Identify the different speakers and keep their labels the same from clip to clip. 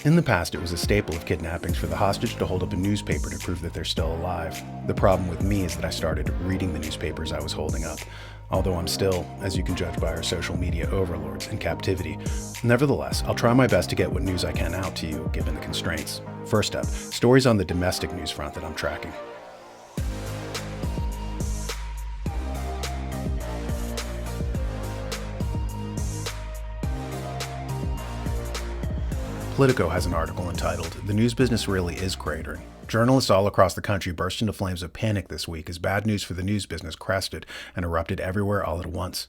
Speaker 1: In the past, it was a staple of kidnappings for the hostage to hold up a newspaper to prove that they're still alive. The problem with me is that I started reading the newspapers I was holding up, although I'm still, as you can judge by our social media overlords, in captivity. Nevertheless, I'll try my best to get what news I can out to you, given the constraints. First up, stories on the domestic news front that I'm tracking. Politico has an article entitled, "The News Business Really Is Cratering." Journalists all across the country burst into flames of panic this week as bad news for the news business crested and erupted everywhere all at once.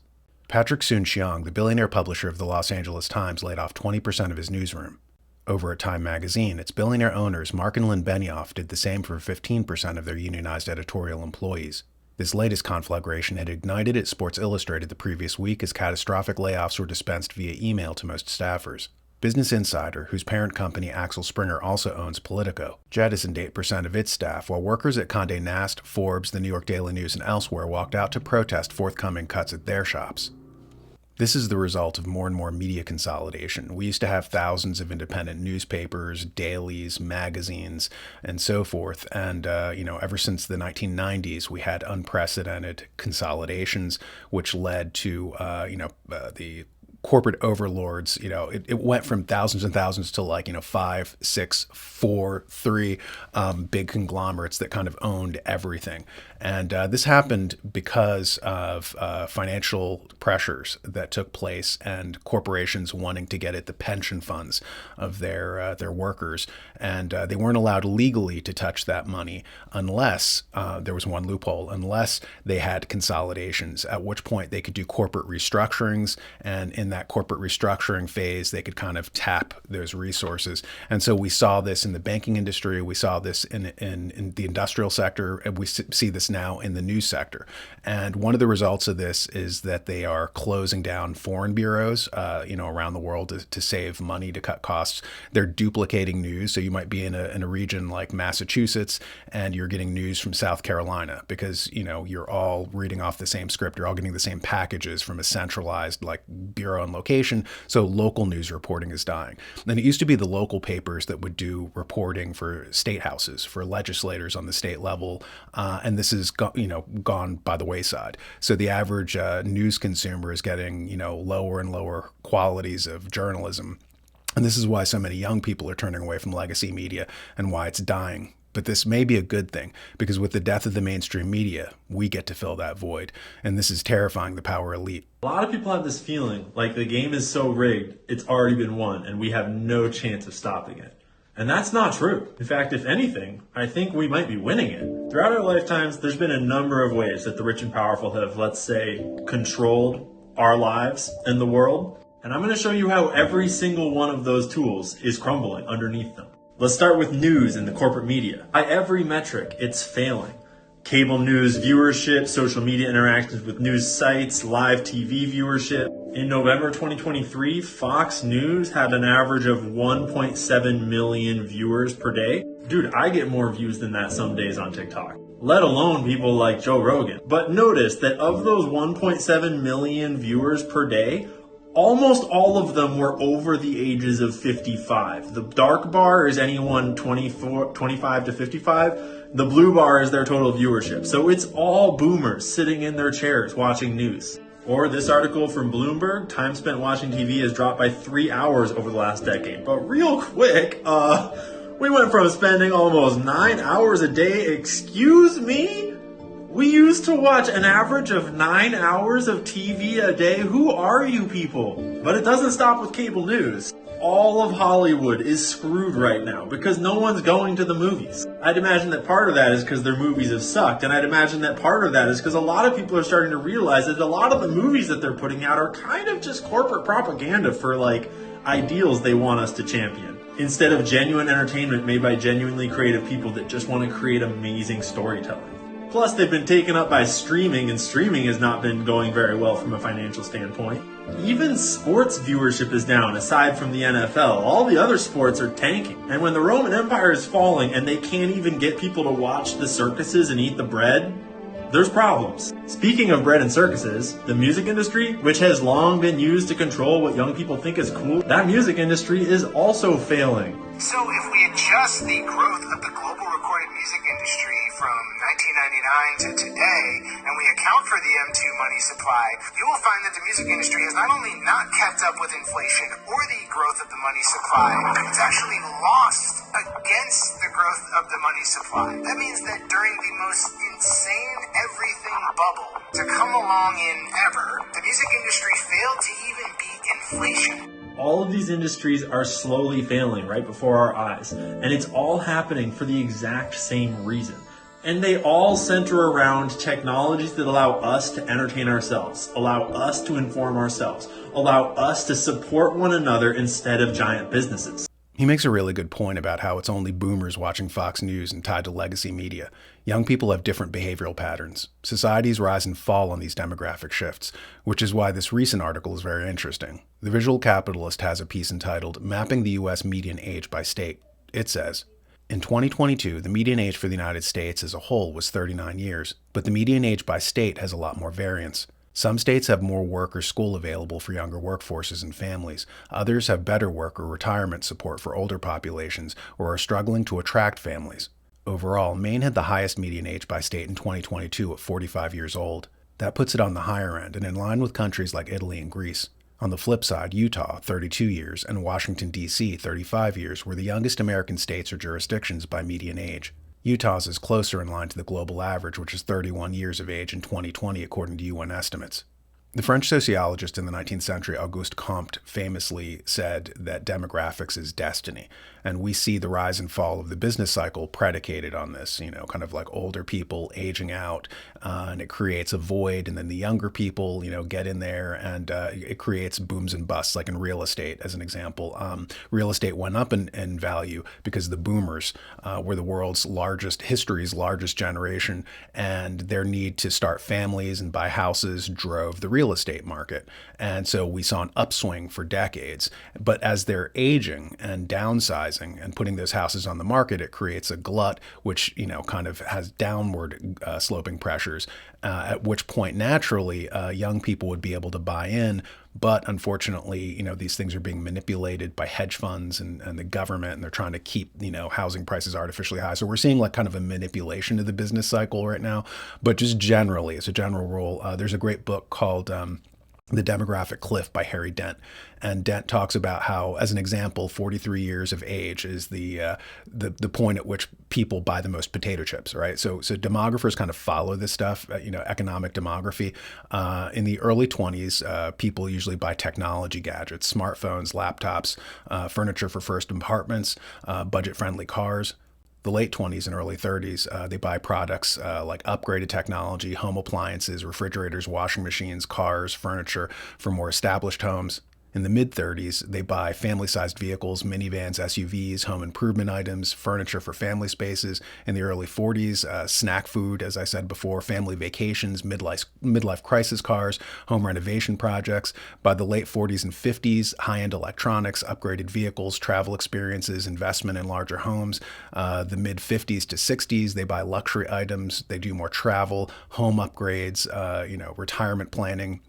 Speaker 1: Patrick Soon-Shiong, the billionaire publisher of the Los Angeles Times, laid off 20% of his newsroom. Over at Time magazine, its billionaire owners, Mark and Lynn Benioff, did the same for 15% of their unionized editorial employees. This latest conflagration had ignited at Sports Illustrated the previous week as catastrophic layoffs were dispensed via email to most staffers. Business Insider, whose parent company Axel Springer also owns Politico, jettisoned 8% of its staff, while workers at Condé Nast, Forbes, the New York Daily News, and elsewhere walked out to protest forthcoming cuts at their shops. This is the result of more and more media consolidation. We used to have thousands of independent newspapers, dailies, magazines, and so forth. And, ever since the 1990s, we had unprecedented consolidations, which led to, the corporate overlords. It went from thousands and thousands to 5, 6, 4, 3 big conglomerates that kind of owned everything. And this happened because of financial pressures that took place and corporations wanting to get at the pension funds of their workers. And they weren't allowed legally to touch that money unless there was one loophole, unless they had consolidations, at which point they could do corporate restructurings. And in that corporate restructuring phase, they could kind of tap those resources. And so we saw this in the banking industry. We saw this in the industrial sector. And we see this now in the news sector. And one of the results of this is that they are closing down foreign bureaus, around the world to save money, to cut costs. They're duplicating news. So you might be in a region like Massachusetts and you're getting news from South Carolina because, you're all reading off the same script. You're all getting the same packages from a centralized bureau and location. So local news reporting is dying. And it used to be the local papers that would do reporting for state houses, for legislators on the state level. And this is gone by the wayside. So the average news consumer is getting, lower and lower qualities of journalism. And this is why so many young people are turning away from legacy media and why it's dying. But this may be a good thing, because with the death of the mainstream media, we get to fill that void. And this is terrifying the power elite.
Speaker 2: A lot of people have this feeling like the game is so rigged, it's already been won, and we have no chance of stopping it. And that's not true. In fact, if anything, I think we might be winning it. Throughout our lifetimes, there's been a number of ways that the rich and powerful have, let's say, controlled our lives and the world. And I'm going to show you how every single one of those tools is crumbling underneath them. Let's start with news and the corporate media. By every metric, it's failing. Cable news viewership, social media interactions with news sites, live TV viewership. In November 2023, Fox News had an average of 1.7 million viewers per day. Dude, I get more views than that some days on TikTok, let alone people like Joe Rogan. But notice that of those 1.7 million viewers per day, almost all of them were over the ages of 55. The dark bar is anyone 25 to 55. The blue bar is their total viewership. So it's all boomers sitting in their chairs watching news. Or this article from Bloomberg, time spent watching TV has dropped by 3 hours over the last decade. But real quick, we went from spending almost 9 hours a day, excuse me? We used to watch an average of 9 hours of TV a day. Who are you people? But it doesn't stop with cable news. All of Hollywood is screwed right now because no one's going to the movies. I'd imagine that part of that is because their movies have sucked. And I'd imagine that part of that is because a lot of people are starting to realize that a lot of the movies that they're putting out are kind of just corporate propaganda for ideals they want us to champion, instead of genuine entertainment made by genuinely creative people that just want to create amazing storytelling. Plus, they've been taken up by streaming, and streaming has not been going very well from a financial standpoint. Even sports viewership is down, aside from the NFL. All the other sports are tanking. And when the Roman Empire is falling and they can't even get people to watch the circuses and eat the bread, there's problems. Speaking of bread and circuses, the music industry, which has long been used to control what young people think is cool, that music industry is also failing.
Speaker 3: So if we adjust the growth of the global recorded music industry from 1999 to today, and we account for the M2 money supply, you will find that the music industry has not only not kept up with inflation or the growth of the money supply, it's actually lost against the growth of the money supply. That means that during the most insane everything bubble to come along in ever, the music industry failed to even beat inflation.
Speaker 2: All of these industries are slowly failing right before our eyes, and it's all happening for the exact same reason. And they all center around technologies that allow us to entertain ourselves, allow us to inform ourselves, allow us to support one another instead of giant businesses.
Speaker 1: He makes a really good point about how it's only boomers watching Fox News and tied to legacy media. Young people have different behavioral patterns. Societies rise and fall on these demographic shifts, which is why this recent article is very interesting. The Visual Capitalist has a piece entitled Mapping the U.S. Median Age by State. It says, in 2022, the median age for the United States as a whole was 39 years, but the median age by state has a lot more variance. Some states have more work or school available for younger workforces and families. Others have better work or retirement support for older populations or are struggling to attract families. Overall, Maine had the highest median age by state in 2022 at 45 years old. That puts it on the higher end and in line with countries like Italy and Greece. On the flip side, Utah, 32 years, and Washington, D.C., 35 years, were the youngest American states or jurisdictions by median age. Utah's is closer in line to the global average, which is 31 years of age in 2020, according to UN estimates. The French sociologist in the 19th century, Auguste Comte, famously said that demographics is destiny. And we see the rise and fall of the business cycle predicated on this, kind of like older people aging out, and it creates a void. And then the younger people, get in there and it creates booms and busts, like in real estate, as an example. Real estate went up in value because the boomers were the world's history's largest generation, and their need to start families and buy houses drove the real estate market. And so we saw an upswing for decades. But as they're aging and downsizing and putting those houses on the market, it creates a glut, which, kind of has downward sloping pressures, at which point naturally young people would be able to buy in. But unfortunately, these things are being manipulated by hedge funds and the government, and they're trying to keep, housing prices artificially high. So we're seeing like kind of a manipulation of the business cycle right now. But just generally, as a general rule, there's a great book called The Demographic Cliff by Harry Dent. And Dent talks about how, as an example, 43 years of age is the point at which people buy the most potato chips, right? So demographers kind of follow this stuff, economic demography. In the early 20s, people usually buy technology gadgets, smartphones, laptops, furniture for first apartments, budget-friendly cars. The late 20s and early 30s, they buy products like upgraded technology, home appliances, refrigerators, washing machines, cars, furniture for more established homes. In the mid-30s, they buy family-sized vehicles, minivans, SUVs, home improvement items, furniture for family spaces. In the early 40s, snack food, as I said before, family vacations, midlife crisis cars, home renovation projects. By the late 40s and 50s, high-end electronics, upgraded vehicles, travel experiences, investment in larger homes. The mid-50s to 60s, they buy luxury items, they do more travel, home upgrades, retirement planning.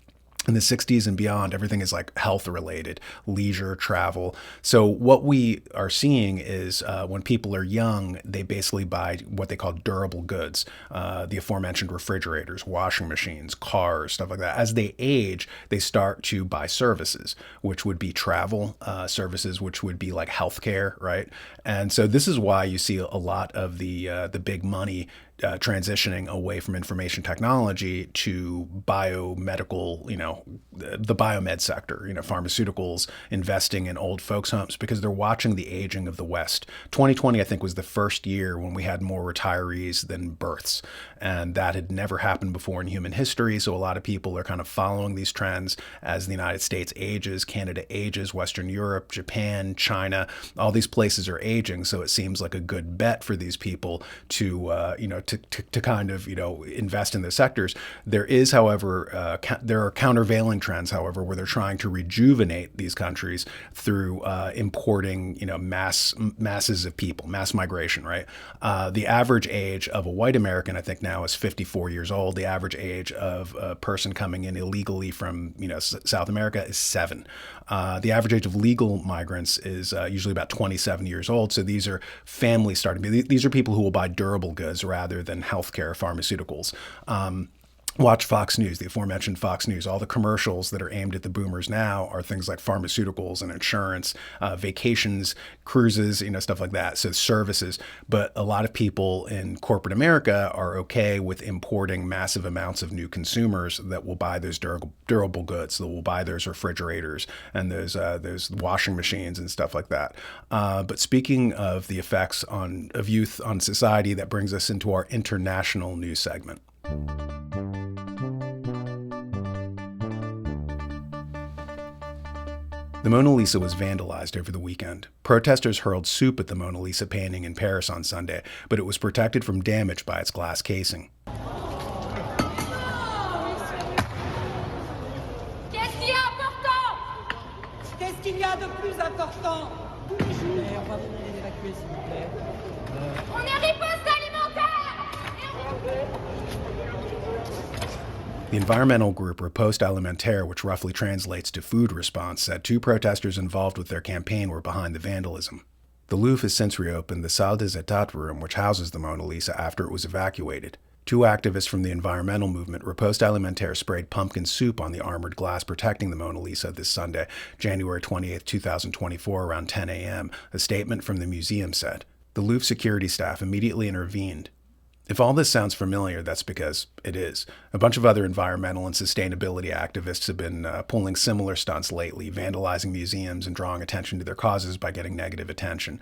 Speaker 1: In the 60s and beyond, everything is like health related, leisure, travel. So what we are seeing is when people are young, they basically buy what they call durable goods, the aforementioned refrigerators, washing machines, cars, stuff like that. As they age, they start to buy services, which would be travel, services, which would be like healthcare, right? And so this is why you see a lot of the big money transitioning away from information technology to biomedical, the biomed sector, pharmaceuticals, investing in old folks' homes, because they're watching the aging of the West. 2020, I think, was the first year when we had more retirees than births. And that had never happened before in human history. So a lot of people are kind of following these trends as the United States ages, Canada ages, Western Europe, Japan, China, all these places are aging. So it seems like a good bet for these people to to kind of, invest in the sectors. There is, however, there are countervailing trends, however, where they're trying to rejuvenate these countries through importing, masses of people, mass migration, right? The average age of a white American, I think now, is 54 years old. The average age of a person coming in illegally from, South America is 7. The average age of legal migrants is usually about 27 years old. So these are families starting. These are people who will buy durable goods rather than healthcare, pharmaceuticals. Watch Fox News, the aforementioned Fox News. All the commercials that are aimed at the boomers now are things like pharmaceuticals and insurance, vacations, cruises, stuff like that. So services. But a lot of people in corporate America are okay with importing massive amounts of new consumers that will buy those durable goods, that will buy those refrigerators and those washing machines and stuff like that. But speaking of the effects of youth on society, that brings us into our international news segment. The Mona Lisa was vandalized over the weekend. Protesters hurled soup at the Mona Lisa painting in Paris on Sunday, but it was protected from damage by its glass casing.
Speaker 4: Qu'est-ce qu'il y a de plus important? On va vous demander d'évacuer, s'il vous plaît. On est riposte alimentaire!
Speaker 1: The environmental group Riposte Alimentaire, which roughly translates to food response, said 2 protesters involved with their campaign were behind the vandalism. The Louvre has since reopened the Salle des Etats room, which houses the Mona Lisa, after it was evacuated. 2 activists from the environmental movement, Riposte Alimentaire, sprayed pumpkin soup on the armored glass protecting the Mona Lisa this Sunday, January 28, 2024, around 10 a.m., a statement from the museum said. The Louvre security staff immediately intervened. If all this sounds familiar, that's because it is. A bunch of other environmental and sustainability activists have been pulling similar stunts lately, vandalizing museums and drawing attention to their causes by getting negative attention.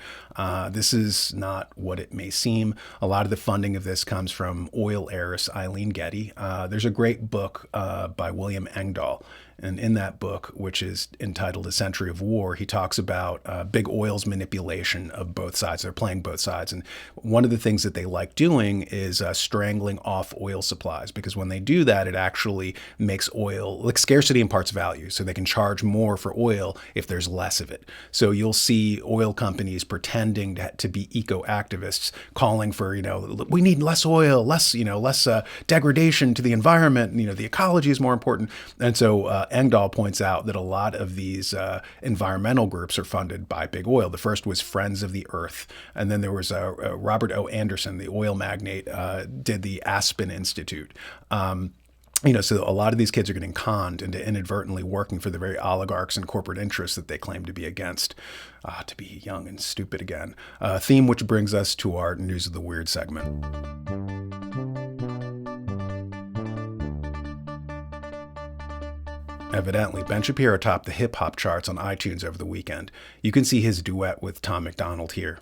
Speaker 1: This is not what it may seem. A lot of the funding of this comes from oil heiress Eileen Getty. There's a great book by William Engdahl. And in that book, which is entitled A Century of War, he talks about big oil's manipulation of both sides. They're playing both sides. And one of the things that they like doing is strangling off oil supplies, because when they do that, it actually makes oil, like, scarcity imparts value. So they can charge more for oil if there's less of it. So you'll see oil companies pretending to be eco-activists, calling for, we need less oil, less degradation to the environment. The ecology is more important. And so Engdahl points out that a lot of these environmental groups are funded by big oil. The first was Friends of the Earth. And then there was Robert O. Anderson, the oil magnate, did the Aspen Institute. So a lot of these kids are getting conned into inadvertently working for the very oligarchs and corporate interests that they claim to be against. To be young and stupid again. A theme which brings us to our News of the Weird segment. Evidently, Ben Shapiro topped the hip-hop charts on iTunes over the weekend. You can see his duet with Tom MacDonald here.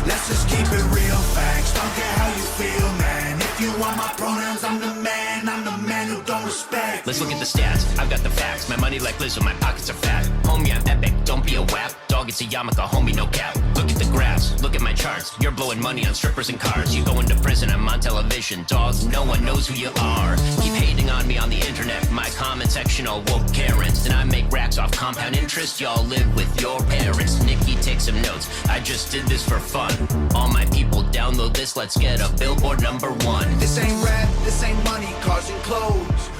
Speaker 5: Let's just keep it real facts. Don't care how you feel, man. If you want my pronouns, I'm the man who don't respect.
Speaker 6: Let's look at the stats. I've got the facts. My money like Lizzo, my pockets are fat. Homie, I'm epic. Don't be a wap. Dog, it's a yarmulke, homie, no cap. Look at the graphs. Look at my charts. You're blowing money on strippers and cars. You go into prison, I'm on television. Dogs, no one knows who you are. Keep hating on me on the internet. My comment section all woke Karens. And I make racks off compound interest. Y'all live with your parents. Nikki, take some notes. I just did this for fun. All my people download this. Let's get a Billboard #1.
Speaker 5: This ain't rap, this ain't money, cars and clothes.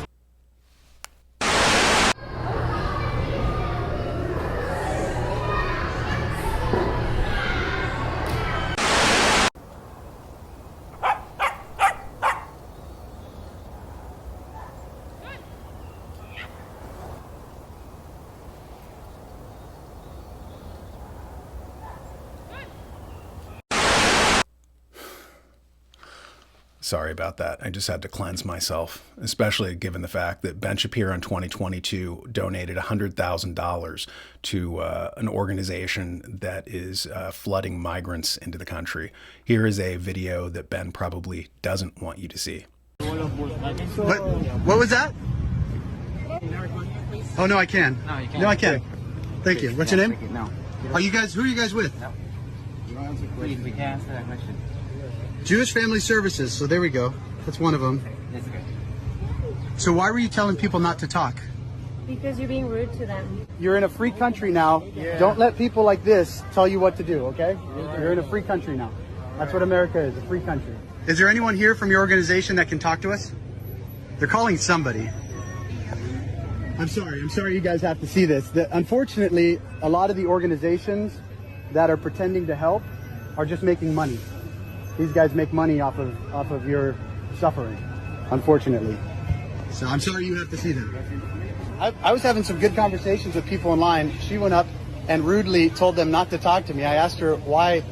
Speaker 1: Sorry about that. I just had to cleanse myself, especially given the fact that Ben Shapiro in 2022 donated $100,000 to an organization that is flooding migrants into the country. Here is a video that Ben probably doesn't want you to see.
Speaker 7: What was that? Oh, no, I can.
Speaker 8: No, you can't.
Speaker 7: No, I can. Thank you. What's your name?
Speaker 8: No.
Speaker 3: Are you guys? Who are you guys with?
Speaker 7: No. We can't answer that question.
Speaker 3: Jewish Family Services. So there we go. That's one of them.
Speaker 7: That's okay.
Speaker 3: So why were you telling people not to talk?
Speaker 8: Because you're being rude to them.
Speaker 3: You're in a free country now. Yeah. Don't let people like this tell you what to do, okay? You're in a free country now. That's what America is, a free country. Is there anyone here from your organization that can talk to us? They're calling somebody. I'm sorry you guys have to see this. Unfortunately, a lot of the organizations that are pretending to help are just making money. These guys make money off of your suffering, unfortunately. So I'm sorry you have to see them. I was having some good conversations with people in line. She went up and rudely told them not to talk to me. I asked her why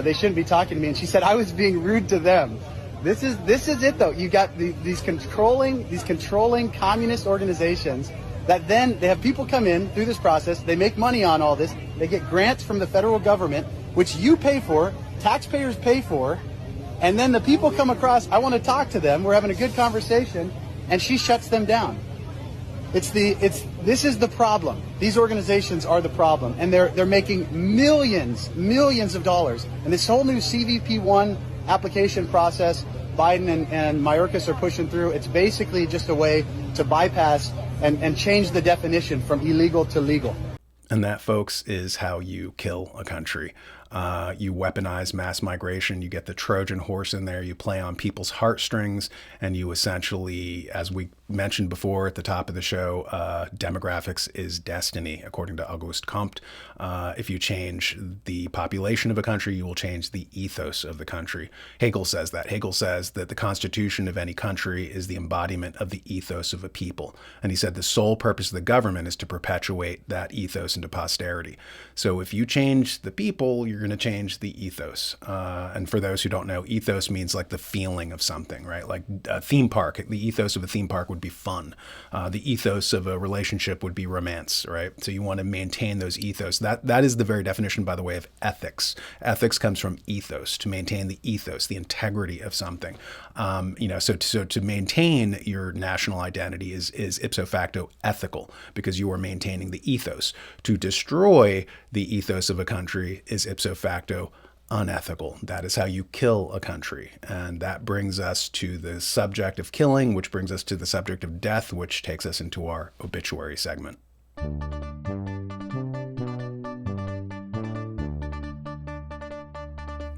Speaker 3: they shouldn't be talking to me, and she said I was being rude to them. This is it though. You got these controlling communist organizations that then they have people come in through this process. They make money on all this. They get grants from the federal government, which you pay for, taxpayers pay for, and then the people come across. I want to talk to them. We're having a good conversation, and she shuts them down. This is the problem. These organizations are the problem, and they're making millions of dollars. And this whole new CVP1 application process, Biden and Mayorkas are pushing through. It's basically just a way to bypass and change the definition from illegal to legal.
Speaker 1: And that, folks, is how you kill a country. You weaponize mass migration, you get the Trojan horse in there, you play on people's heartstrings, and you essentially, as we mentioned before at the top of the show, demographics is destiny, according to Auguste Comte. If you change the population of a country, you will change the ethos of the country. Hegel says that. Hegel says that the constitution of any country is the embodiment of the ethos of a people. And he said the sole purpose of the government is to perpetuate that ethos into posterity. So if you change the people, you're going to change the ethos. And for those who don't know, ethos means like the feeling of something, right? Like a theme park, the ethos of a theme park would be fun. The ethos of a relationship would be romance, right? So you want to maintain those ethos. That is the very definition, by the way, of ethics. Ethics comes from ethos, to maintain the ethos, the integrity of something. So to maintain your national identity is ipso facto ethical, because you are maintaining the ethos. To destroy the ethos of a country is ipso facto unethical. That is how you kill a country. And that brings us to the subject of killing, which brings us to the subject of death, which takes us into our obituary segment.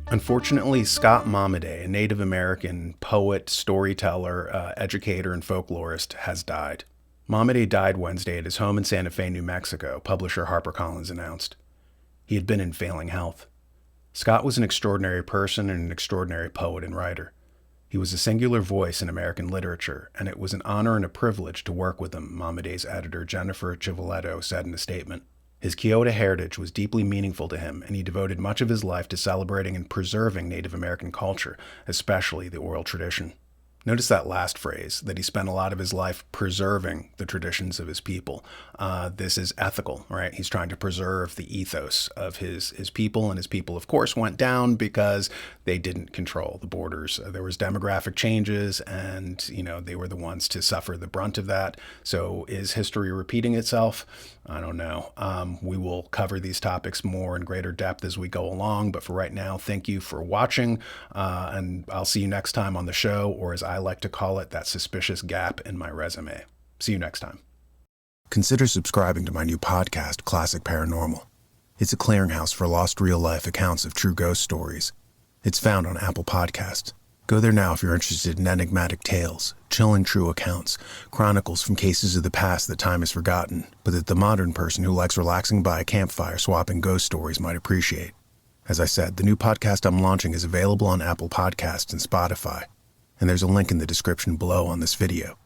Speaker 1: Unfortunately, Scott Momaday, a Native American poet, storyteller, educator, and folklorist, has died. Momaday died Wednesday at his home in Santa Fe, New Mexico, publisher HarperCollins announced. He had been in failing health. Scott was an extraordinary person and an extraordinary poet and writer. He was a singular voice in American literature, and it was an honor and a privilege to work with him, Momaday's editor Jennifer Chivoletto said in a statement. His Kyoto heritage was deeply meaningful to him, and he devoted much of his life to celebrating and preserving Native American culture, especially the oral tradition. Notice that last phrase, that he spent a lot of his life preserving the traditions of his people. This is ethical, right? He's trying to preserve the ethos of his people, and his people, of course, went down because they didn't control the borders. There was demographic changes, and, they were the ones to suffer the brunt of that. So is history repeating itself? I don't know. We will cover these topics more in greater depth as we go along, but for right now, thank you for watching, and I'll see you next time on the show, or as I like to call it, that suspicious gap in my resume. See you next time. Consider subscribing to my new podcast, Classic Paranormal. It's a clearinghouse for lost real-life accounts of true ghost stories. It's found on Apple Podcasts. Go there now if you're interested in enigmatic tales, chilling true accounts, chronicles from cases of the past that time has forgotten, but that the modern person who likes relaxing by a campfire swapping ghost stories might appreciate. As I said, the new podcast I'm launching is available on Apple Podcasts and Spotify, and there's a link in the description below on this video.